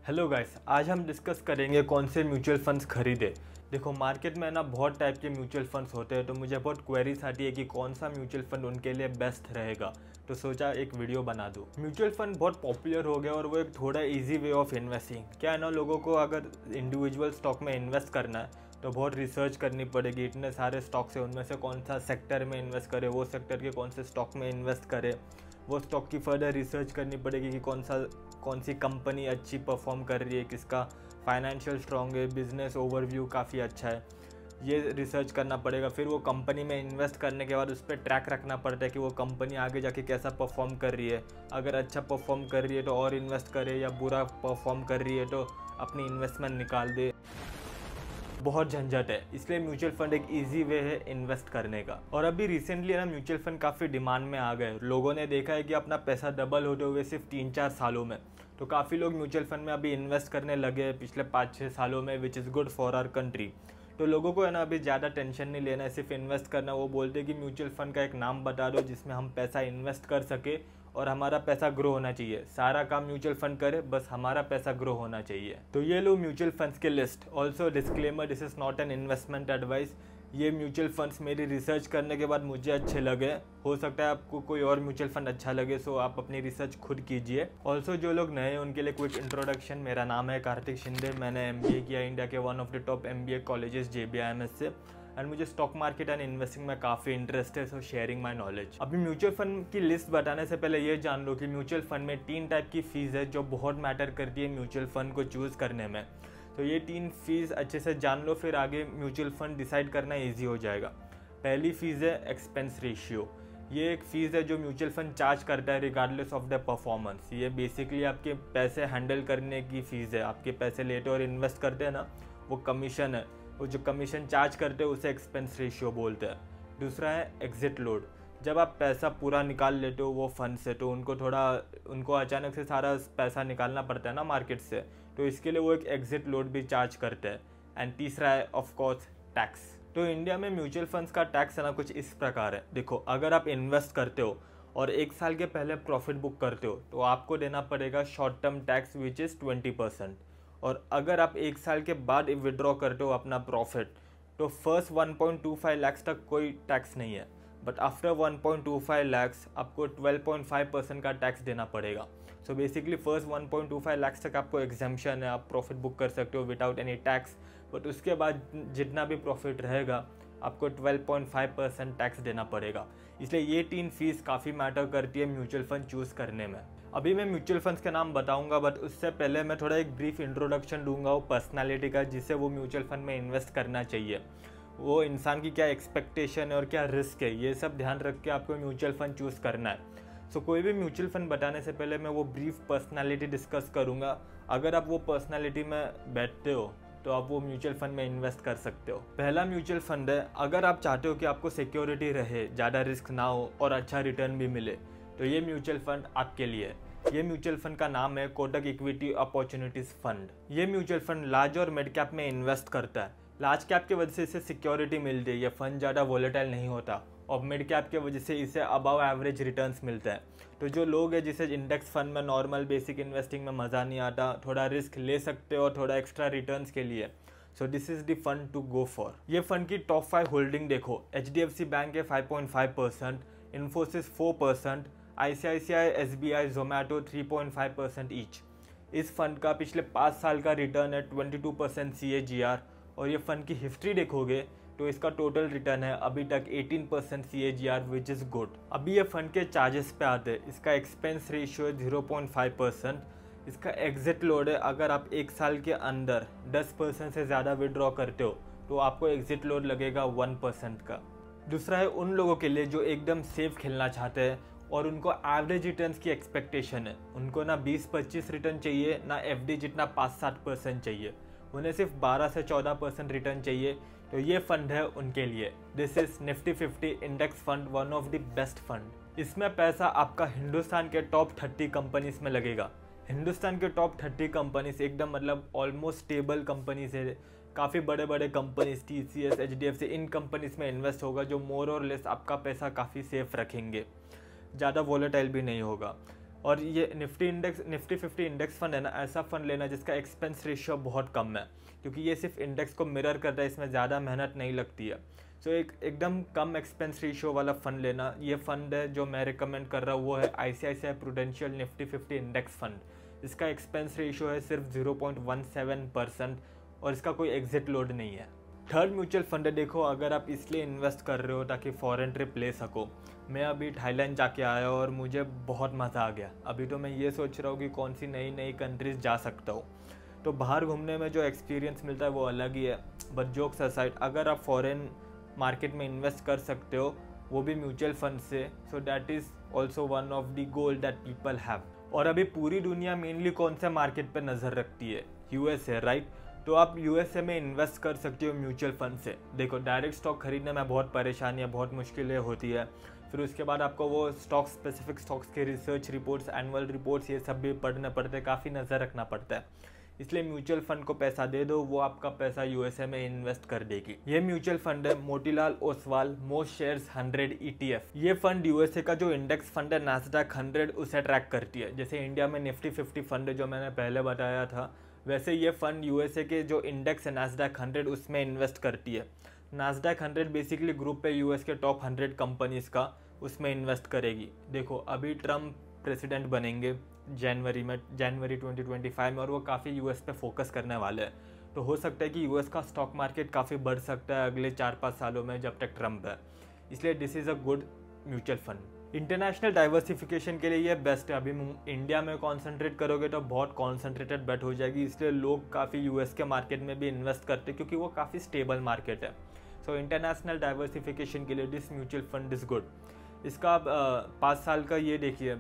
Hello guys, आज हम discuss करेंगे कौन से म्यूचुअल फंड्स खरीदे। देखो मार्केट में ना बहुत टाइप के म्यूचुअल फंड्स होते हैं, तो मुझे बहुत क्वेरीज आती है कि कौन सा म्यूचुअल फंड उनके लिए बेस्ट रहेगा, तो सोचा एक वीडियो बना दूँ। म्यूचुअल फंड बहुत पॉपुलर हो गया और वो एक थोड़ा इजी वे ऑफ इन्वेस्टिंग। क्या है ना, लोगों को अगर इंडिविजुअल स्टॉक में इन्वेस्ट करना है तो बहुत रिसर्च करनी पड़ेगी। इतने सारे स्टॉक्स है, उनमें से कौन सा सेक्टर में इन्वेस्ट करे, वो सेक्टर के कौन से स्टॉक में इन्वेस्ट करे, वो स्टॉक की फर्दर रिसर्च करनी पड़ेगी कि कौन सी कंपनी अच्छी परफॉर्म कर रही है, किसका फाइनेंशियल स्ट्रॉन्ग है, बिजनेस ओवरव्यू काफ़ी अच्छा है, ये रिसर्च करना पड़ेगा। फिर वो कंपनी में इन्वेस्ट करने के बाद उस पर ट्रैक रखना पड़ता है कि वो कंपनी आगे जाके कैसा परफॉर्म कर रही है। अगर अच्छा परफॉर्म कर रही है तो और इन्वेस्ट करे, या बुरा परफॉर्म कर रही है तो अपनी इन्वेस्टमेंट निकाल दे। बहुत झंझट है, इसलिए म्यूचुअल फंड एक इजी वे है इन्वेस्ट करने का। और अभी रिसेंटली ना म्यूचुअल फंड काफ़ी डिमांड में आ गए। लोगों ने देखा है कि अपना पैसा डबल होते हुए सिर्फ 3-4 सालों में। तो काफ़ी लोग म्यूचुअल फंड में अभी इन्वेस्ट करने लगे हैं पिछले 5-6 सालों में, which is good for our country. तो लोगों को है ना अभी ज़्यादा टेंशन नहीं लेना है, सिर्फ इन्वेस्ट करना। वो बोलते हैं कि म्यूचुअल फंड का एक नाम बता दो जिसमें हम पैसा इन्वेस्ट कर सके और हमारा पैसा ग्रो होना चाहिए। सारा काम म्यूचुअल फंड करे, बस हमारा पैसा ग्रो होना चाहिए। तो ये लो म्यूचुअल फंड्स के list. Also disclaimer, this is not an investment advice. ये म्यूचुअल फंड्स मेरी रिसर्च करने के बाद मुझे अच्छे लगे। हो सकता है आपको कोई और म्यूचुअल फंड अच्छा लगे, सो आप अपनी रिसर्च खुद कीजिए। ऑल्सो जो लोग नए हैं उनके लिए क्विक इंट्रोडक्शन। मेरा नाम है कार्तिक शिंदे, मैंने MBA किया इंडिया के one of the top MBA colleges JBIMS से। एंड मुझे स्टॉक मार्केट एंड इन्वेस्टिंग में काफ़ी इंटरेस्ट है, सो शेयरिंग माई नॉलेज। अभी म्यूचुअल फंड की लिस्ट बताने से पहले ये जान लो कि म्यूचुअल फंड में 3 टाइप की फीस है जो बहुत मैटर करती है म्यूचुअल फंड को चूज़ करने में। तो ये 3 फीस अच्छे से जान लो, फिर आगे म्यूचुअल फंड डिसाइड करना ईजी हो जाएगा। पहली फीस है एक्सपेंस रेशियो। ये एक फ़ीस है जो म्यूचुअल फंड चार्ज करता है रिगार्डलेस ऑफ द परफॉर्मेंस। ये बेसिकली आपके पैसे हैंडल करने की फ़ीस है। आपके पैसे लेते और इन्वेस्ट करते हैं ना, वो कमीशन है। वो जो कमीशन चार्ज करते हैं उसे एक्सपेंस रेशियो बोलते हैं। दूसरा है एग्जिट लोड। जब आप पैसा पूरा निकाल लेते हो वो फंड से, तो उनको अचानक से सारा पैसा निकालना पड़ता है ना मार्केट से, तो इसके लिए वो एक एग्जिट लोड भी चार्ज करते हैं। एंड तीसरा है ऑफ कोर्स टैक्स। तो इंडिया में म्यूचुअल फंड्स का टैक्स है ना कुछ इस प्रकार है। देखो, अगर आप इन्वेस्ट करते हो और 1 साल के पहले प्रॉफिट बुक करते हो तो आपको देना पड़ेगा short term tax which is 20%। और अगर आप 1 साल के बाद विड्रॉ करते हो अपना प्रॉफिट, तो फर्स्ट 1.25 लाख तक कोई टैक्स नहीं है, बट आफ्टर 1.25 लाख आपको 12.5% का टैक्स देना पड़ेगा। सो बेसिकली फर्स्ट 1.25 लाख तक आपको एग्जेम्पशन है, आप प्रॉफिट बुक कर सकते हो विदाउट एनी टैक्स। बट उसके बाद जितना भी प्रॉफिट रहेगा आपको 12.5% टैक्स देना पड़ेगा। इसलिए ये 3 फीस काफ़ी मैटर करती है म्यूचुअल फंड चूज़ करने में। अभी मैं म्यूचुअल फंड्स के नाम बताऊंगा, बट उससे पहले मैं थोड़ा एक ब्रीफ इंट्रोडक्शन दूंगा वो पर्सनालिटी का, जिससे वो म्यूचुअल फंड में इन्वेस्ट करना चाहिए। वो इंसान की क्या एक्सपेक्टेशन है और क्या रिस्क है, ये सब ध्यान रख के आपको म्यूचुअल फंड चूज़ करना है। सो कोई भी म्यूचुअल फंड बताने से पहले मैं वो ब्रीफ पर्सनालिटी डिस्कस करूँगा। अगर आप वो पर्सनालिटी में बैठते हो तो आप वो म्यूचुअल फंड में इन्वेस्ट कर सकते हो। पहला म्यूचुअल फंड है, अगर आप चाहते हो कि आपको सिक्योरिटी रहे, ज़्यादा रिस्क ना हो और अच्छा रिटर्न भी मिले, तो ये म्यूचुअल फंड आपके लिए है। ये म्यूचुअल फंड का नाम है कोटक इक्विटी अपॉर्चुनिटीज फंड। ये म्यूचुअल फंड लार्ज और मिड कैप में इन्वेस्ट करता है। लार्ज कैप की वजह से इसे सिक्योरिटी मिलती है, ये फंड ज़्यादा वोलेटाइल नहीं होता, और मिड कैप के वजह से इसे अबव एवरेज रिटर्न्स मिलते हैं। तो जो लोग हैं जिसे इंडेक्स फंड में नॉर्मल बेसिक इन्वेस्टिंग में मज़ा नहीं आता, थोड़ा रिस्क ले सकते हो और थोड़ा एक्स्ट्रा रिटर्न्स के लिए, so this is the fund to go for. ये फंड की टॉप 5 होल्डिंग देखो, HDFC बैंक है 5.5%, Infosys 4%, ICICI, SBI, Zomato 3.5% each. इस फंड का पिछले 5 साल का रिटर्न है 22% CAGR, और ये फंड की हिस्ट्री देखोगे तो इसका टोटल रिटर्न है अभी तक 18% CAGR, विच इज़ गुड। अभी ये फंड के चार्जेस पे आते हैं। इसका एक्सपेंस रेशियो है 0.5%। इसका एग्जिट लोड है, अगर आप 1 साल के अंदर 10% से ज़्यादा विड्रॉ करते हो तो आपको एग्जिट लोड लगेगा 1% का। दूसरा है उन लोगों के लिए जो एकदम सेफ खेलना चाहते हैं और उनको एवरेज रिटर्न्स की एक्सपेक्टेशन है। उनको ना 20-25 रिटर्न चाहिए, ना FD जितना 5-7% चाहिए, उन्हें सिर्फ 12 से 14% रिटर्न चाहिए। तो ये फंड है उनके लिए। This is Nifty 50 index fund, one of the best fund. इसमें पैसा आपका हिंदुस्तान के टॉप 30 कंपनीज में लगेगा। हिंदुस्तान के टॉप 30 कंपनीज एकदम मतलब ऑलमोस्ट स्टेबल कंपनीज है। काफ़ी बड़े बड़े कंपनीज TCS, HDFC, इन कंपनीज में इन्वेस्ट होगा जो मोर और लेस आपका पैसा काफ़ी सेफ रखेंगे, ज़्यादा वॉलेटाइल भी नहीं होगा। और ये निफ्टी 50 इंडेक्स फंड है ना, ऐसा फंड लेना जिसका एक्सपेंस रेशियो बहुत कम है, क्योंकि ये सिर्फ इंडेक्स को मिरर करता है, इसमें ज़्यादा मेहनत नहीं लगती है। सो एकदम कम एक्सपेंस रेशियो वाला फ़ंड लेना। ये फ़ंड है जो मैं रिकमेंड कर रहा हूँ, वो है ICICI prudential Nifty 50 index fund. इसका एक्सपेंस रेशियो है सिर्फ 0.17% और इसका कोई एग्जिट लोड नहीं है। थर्ड म्यूचुअल फंड है, देखो अगर आप इसलिए इन्वेस्ट कर रहे हो ताकि फॉरेन ट्रिप ले सको। मैं अभी थाईलैंड जाके आया और मुझे बहुत मज़ा आ गया। अभी तो मैं ये सोच रहा हूँ कि कौन सी नई नई कंट्रीज़ जा सकता हूँ। तो बाहर घूमने में जो एक्सपीरियंस मिलता है वो अलग ही है। बट जोक्स असाइड, अगर आप फॉरेन मार्केट में इन्वेस्ट कर सकते हो, वो भी म्यूचुअल फंड से, so that is also one of the goal that people have. और अभी पूरी दुनिया मेनली कौन से मार्केट पे नज़र रखती है? USA, right? तो आप USA में इन्वेस्ट कर सकते हो म्यूचुअल फंड से। देखो डायरेक्ट स्टॉक खरीदने में बहुत परेशानियाँ, बहुत मुश्किलें होती है। फिर उसके बाद आपको वो स्पेसिफिक स्टॉक्स के रिसर्च रिपोर्ट्स, एनुअल रिपोर्ट्स, ये सब भी पढ़ने पड़ते हैं, काफ़ी नज़र रखना पड़ता है। इसलिए म्यूचुअल फंड को पैसा दे दो, वो आपका पैसा USA में इन्वेस्ट कर देगी। ये म्यूचुअल फंड है Motilal Oswal most shares 100 ETF। ये फंड USA का जो इंडेक्स फंड है NASDAQ 100, उसे ट्रैक करती है। जैसे इंडिया में निफ्टी 50 फंड है जो मैंने पहले बताया था, वैसे ये फंड USA के जो इंडेक्स है NASDAQ 100, उसमें इन्वेस्ट करती है। NASDAQ 100 बेसिकली ग्रुप है US के टॉप 100 कंपनीज का, उसमें इन्वेस्ट करेगी। देखो अभी ट्रम्प प्रेसिडेंट बनेंगे जनवरी 2025 में, और वो काफ़ी US पे फोकस करने वाले हैं। तो हो सकता है कि US का स्टॉक मार्केट काफ़ी बढ़ सकता है अगले 4-5 सालों में जब तक ट्रम्प है। इसलिए this is a good mutual fund. International diversification के लिए ये बेस्ट है। अभी इंडिया में कॉन्सेंट्रेट करोगे तो बहुत कॉन्सेंट्रेटेड बेट हो जाएगी, इसलिए लोग काफ़ी US के मार्केट में भी इन्वेस्ट करते हैं क्योंकि वो काफ़ी स्टेबल मार्केट है। सो इंटरनेशनल डाइवर्सिफिकेशन के लिए this mutual fund is good. इसका आप 5 साल का ये देखिए,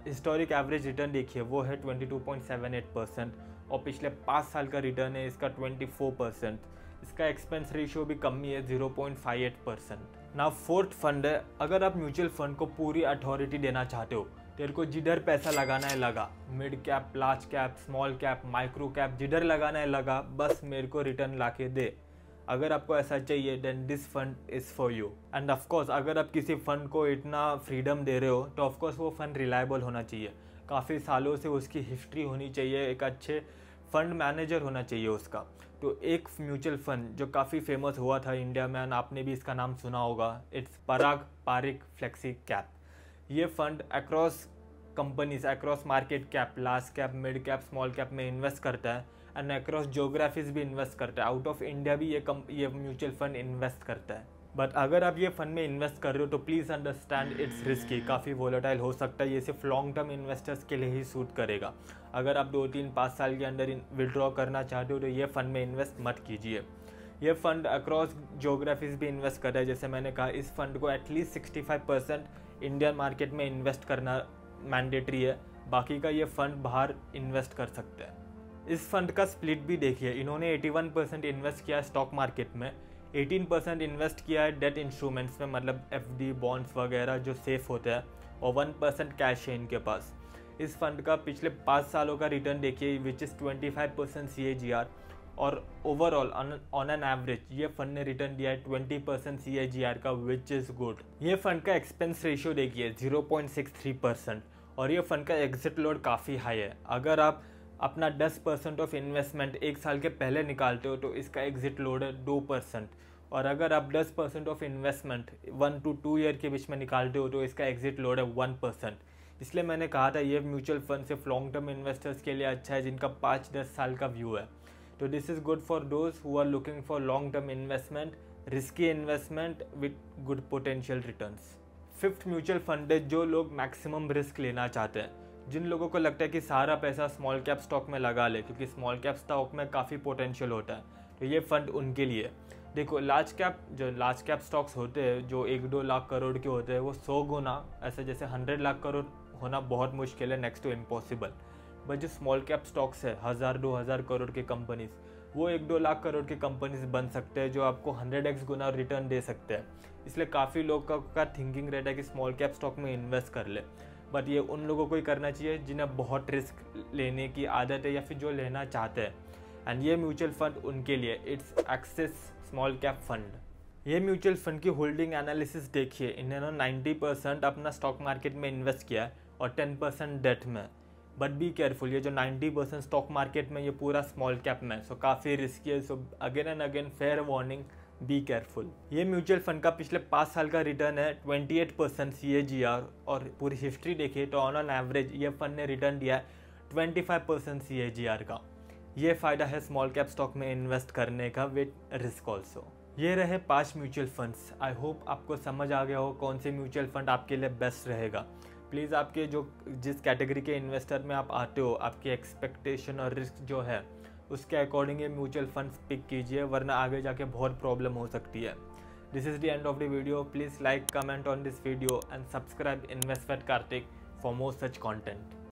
हिस्टोरिक एवरेज रिटर्न देखिए, वो है 22.78%, और पिछले 5 साल का रिटर्न है इसका 24%। इसका एक्सपेंस रेशियो भी कम ही है, 0.58%। ना फोर्थ फंड है, अगर आप म्यूचुअल फंड को पूरी अथॉरिटी देना चाहते हो, तेरे को जिधर पैसा लगाना है लगा, mid cap, large cap, small cap, micro cap, जिधर लगाना है लगा, बस मेरे को रिटर्न ला के दे। अगर आपको ऐसा चाहिए then this fund is for you. And of course अगर आप किसी फंड को इतना फ्रीडम दे रहे हो तो ऑफकोर्स वो फंड रिलायबल होना चाहिए, काफ़ी सालों से उसकी हिस्ट्री होनी चाहिए, एक अच्छे फंड मैनेजर होना चाहिए उसका। तो एक म्यूचुअल फंड जो काफ़ी फेमस हुआ था इंडिया में, आपने भी इसका नाम सुना होगा, it's Parag Parikh flexi cap. ये fund across companies, across market cap, large cap, mid cap, small cap में इन्वेस्ट करता है, एंड अक्रॉस जोग्राफीज भी इन्वेस्ट करता है। आउट ऑफ इंडिया भी ये म्यूचुअल फंड इन्वेस्ट करता है। बट अगर आप ये फंड में इन्वेस्ट कर रहे हो तो प्लीज़ अंडरस्टैंड इट्स रिस्की, काफ़ी वोलेटाइल हो सकता है। ये सिर्फ लॉन्ग टर्म इन्वेस्टर्स के लिए ही सूट करेगा। अगर आप 2-3-5 साल के अंदर विड्रॉ करना चाहते हो तो ये फंड में इन्वेस्ट मत कीजिए। ये फंड अक्रॉस जोग्राफीज भी इन्वेस्ट कर रहा है। जैसे मैंने कहा, इस फंड को एटलीस्ट 65% इंडियन मार्केट में इन्वेस्ट करना मैंडेटरी है, बाकी का ये फंड बाहर इन्वेस्ट कर सकते हैं। इस फंड का स्प्लिट भी देखिए, इन्होंने 81% इन्वेस्ट किया है स्टॉक मार्केट में, 18% इन्वेस्ट किया है डेट इंस्ट्रूमेंट्स में, मतलब FD, बॉन्ड्स वगैरह जो सेफ होते हैं, और 1% कैश है इनके पास। इस फंड का पिछले 5 सालों का रिटर्न देखिए, विच इज़ 25% CAGR, और ओवरऑल ऑन एन एवरेज ये फंड ने रिटर्न दिया है 20% CAGR का, विच इज़ गुड। ये फंड का एक्सपेंस रेशियो देखिए 0.63%, और ये फंड का एग्जिट लोड काफ़ी हाई है। अगर आप अपना 10% ऑफ इन्वेस्टमेंट 1 साल के पहले निकालते हो तो इसका एग्जिट लोड है 2%, और अगर आप 10% ऑफ इन्वेस्टमेंट 1 to 2 ईयर के बीच में निकालते हो तो इसका एग्जिट लोड है 1%। इसलिए मैंने कहा था ये म्यूचुअल फंड सिर्फ लॉन्ग टर्म इन्वेस्टर्स के लिए अच्छा है जिनका 5-10 साल का व्यू है। तो this is good for those who are looking for long term investment, risky investment with good potential returns. Fifth mutual fund है जो लोग मैक्सिमम रिस्क लेना चाहते हैं, जिन लोगों को लगता है कि सारा पैसा स्मॉल कैप स्टॉक में लगा ले क्योंकि स्मॉल कैप स्टॉक में काफ़ी पोटेंशियल होता है, तो ये फंड उनके लिए। देखो लार्ज कैप स्टॉक्स होते हैं जो 1-2 लाख करोड़ के होते हैं, वो 100 गुना, ऐसे जैसे 100 लाख करोड़ होना बहुत मुश्किल है, नेक्स्ट टू इम्पॉसिबल। बट जो स्मॉल कैप स्टॉक्स है 1000-2000 करोड़ के कंपनीज, वो 1-2 लाख करोड़ के कंपनीज बन सकते हैं जो आपको 100x गुना रिटर्न दे सकते हैं। इसलिए काफ़ी लोग का थिंकिंग रहता है कि स्मॉल कैप स्टॉक में इन्वेस्ट कर ले, बट ये उन लोगों को ही करना चाहिए जिन्हें बहुत रिस्क लेने की आदत है या फिर जो लेना चाहते हैं, एंड ये म्यूचुअल फंड उनके लिए। Its axis small cap fund. ये म्यूचुअल फंड की होल्डिंग एनालिसिस देखिए, इन्होंने 90% अपना स्टॉक मार्केट में इन्वेस्ट किया है, और 10% डेट में। बट बी केयरफुल, ये जो 90% स्टॉक मार्केट में ये पूरा स्मॉल कैप में, सो काफ़ी रिस्की है। So again and again fair warning, be careful. ये म्यूचुअल फंड का पिछले 5 साल का रिटर्न है 28% CAGR, और पूरी हिस्ट्री देखिए तो ऑन एवरेज ये फंड ने रिटर्न दिया है 25% CAGR का। ये फ़ायदा है स्मॉल कैप स्टॉक में इन्वेस्ट करने का विद रिस्क ऑल्सो। ये रहे 5 म्यूचुअल फंड्स। आई होप आपको समझ आ गया हो कौन से म्यूचुअल फंड आपके लिए बेस्ट रहेगा। प्लीज़ आपके जिस कैटेगरी के इन्वेस्टर में आप आते हो, आपकी एक्सपेक्टेशन और रिस्क जो है उसके अकॉर्डिंग ये म्यूचुअल फंड्स पिक कीजिए, वरना आगे जाके बहुत प्रॉब्लम हो सकती है। This is the end of the video. Please like, comment on this video and subscribe invest with Kartik for more such content.